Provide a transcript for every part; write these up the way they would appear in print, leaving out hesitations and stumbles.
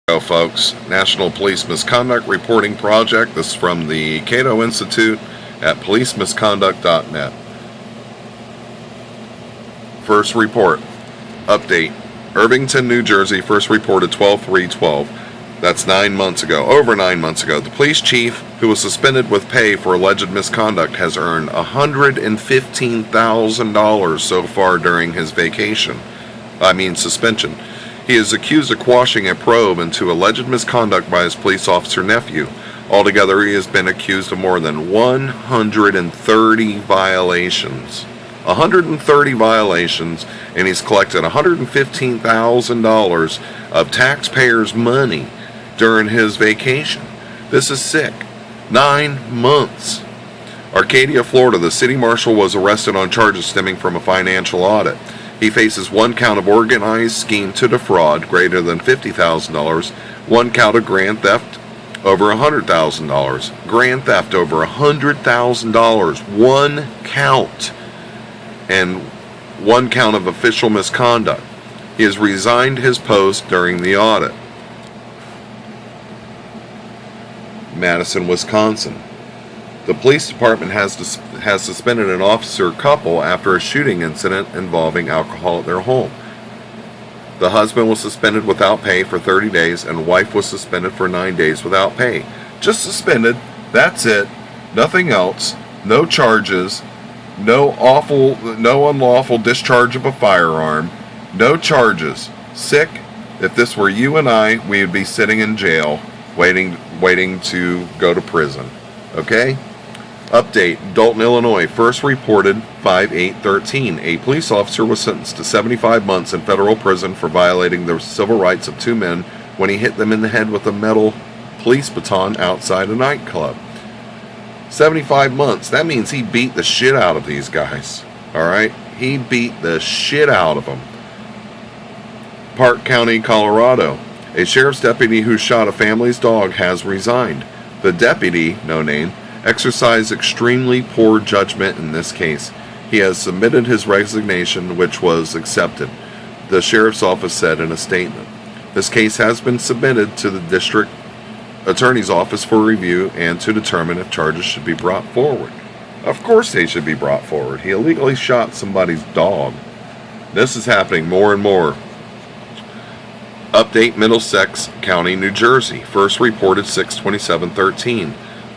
Hello folks, National Police Misconduct Reporting Project. This is from the Cato Institute at policemisconduct.net. First report, update. Irvington, New Jersey, first reported 12/3/12. That's 9 months ago, over 9 months ago. The police chief, who was suspended with pay for alleged misconduct, has earned $115,000 so far during his suspension. He is accused of quashing a probe into alleged misconduct by his police officer nephew. Altogether, he has been accused of more than 130 violations. 130 violations, and he's collected $115,000 of taxpayers' money during his vacation. This is sick. 9 months. Arcadia, Florida, the city marshal was arrested on charges stemming from a financial audit. He faces 1 count of organized scheme to defraud greater than $50,000, 1 count of grand theft over $100,000, grand theft over $100,000, 1 count, and 1 count of official misconduct. He has resigned his post during the audit. Madison, Wisconsin. The police department has suspended an officer couple after a shooting incident involving alcohol at their home. The husband was suspended without pay for 30 days, and wife was suspended for 9 days without pay. Just suspended. That's it. Nothing else. No charges. No unlawful discharge of a firearm. No charges. Sick. If this were you and I, we would be sitting in jail, waiting to go to prison. Okay? Update, Dalton, Illinois, first reported 5/8/13. A police officer was sentenced to 75 months in federal prison for violating the civil rights of 2 men when he hit them in the head with a metal police baton outside a nightclub. 75 months. That means he beat the shit out of these guys. Alright? He beat the shit out of them. Park County, Colorado. A sheriff's deputy who shot a family's dog has resigned. The deputy, no name, exercised extremely poor judgment in this case. He has submitted his resignation, which was accepted, the sheriff's office said in a statement. This case has been submitted to the district attorney's office for review and to determine if charges should be brought forward. Of course they should be brought forward. He illegally shot somebody's dog. This is happening more and more. Update, Middlesex County, New Jersey, first reported 6/27/13.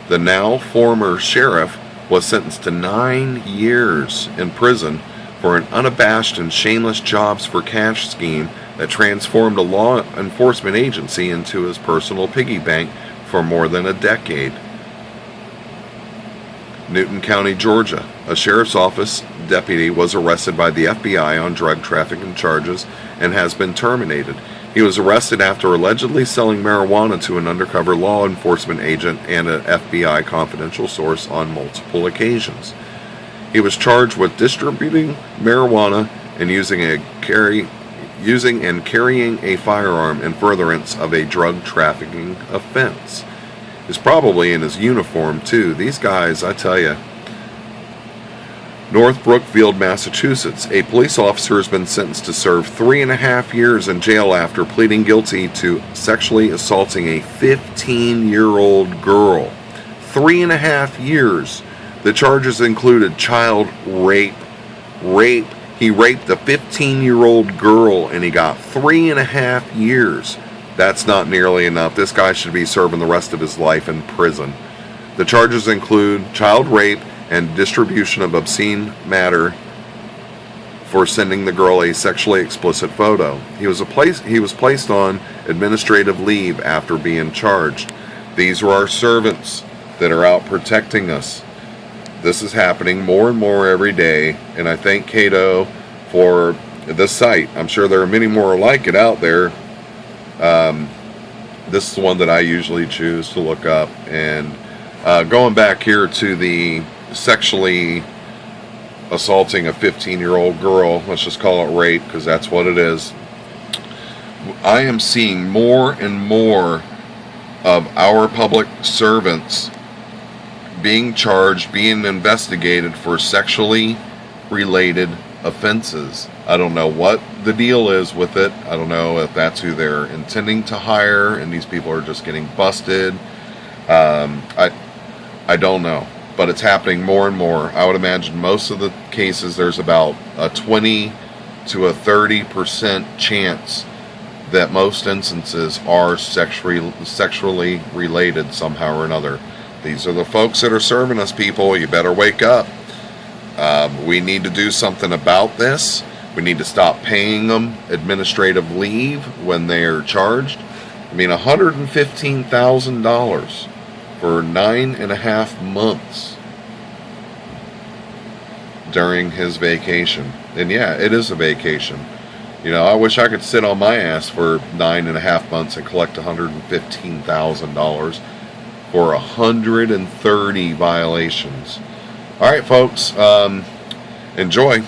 The now former sheriff was sentenced to 9 years in prison for an unabashed and shameless jobs for cash scheme that transformed a law enforcement agency into his personal piggy bank for more than a decade. Newton County, Georgia. A sheriff's office deputy was arrested by the FBI on drug trafficking charges and has been terminated. He was arrested after allegedly selling marijuana to an undercover law enforcement agent and an FBI confidential source on multiple occasions. He was charged with distributing marijuana and using and carrying a firearm in furtherance of a drug trafficking offense. He's probably in his uniform too. These guys, I tell you. North Brookfield, Massachusetts. A police officer has been sentenced to serve 3.5 years in jail after pleading guilty to sexually assaulting a 15-year-old girl. 3.5 years. The charges included child rape. He raped a 15-year-old girl and he got 3.5 years. That's not nearly enough. This guy should be serving the rest of his life in prison. The charges include child rape and distribution of obscene matter for sending the girl a sexually explicit photo. He was placed on administrative leave after being charged. These are our servants that are out protecting us. This is happening more and more every day, and I thank Cato for this site. I'm sure there are many more like it out there. This is the one that I usually choose to look up. And going back here to the sexually assaulting a 15-year-old girl, let's just call it rape because that's what it is. I am seeing more and more of our public servants being charged, being investigated for sexually related offenses. I don't know what the deal is with it. I don't know if that's who they're intending to hire and these people are just getting busted. I don't know, but it's happening more and more. I would imagine most of the cases there's about a 20 to a 30% chance that most instances are sexually related somehow or another. These are the folks that are serving us, people. You better wake up. We need to do something about this. We need to stop paying them administrative leave when they are charged. I mean, $115,000 for 9.5 months during his vacation. And yeah, it is a vacation. You know, I wish I could sit on my ass for 9.5 months and collect $115,000 for 130 violations. All right, folks, enjoy.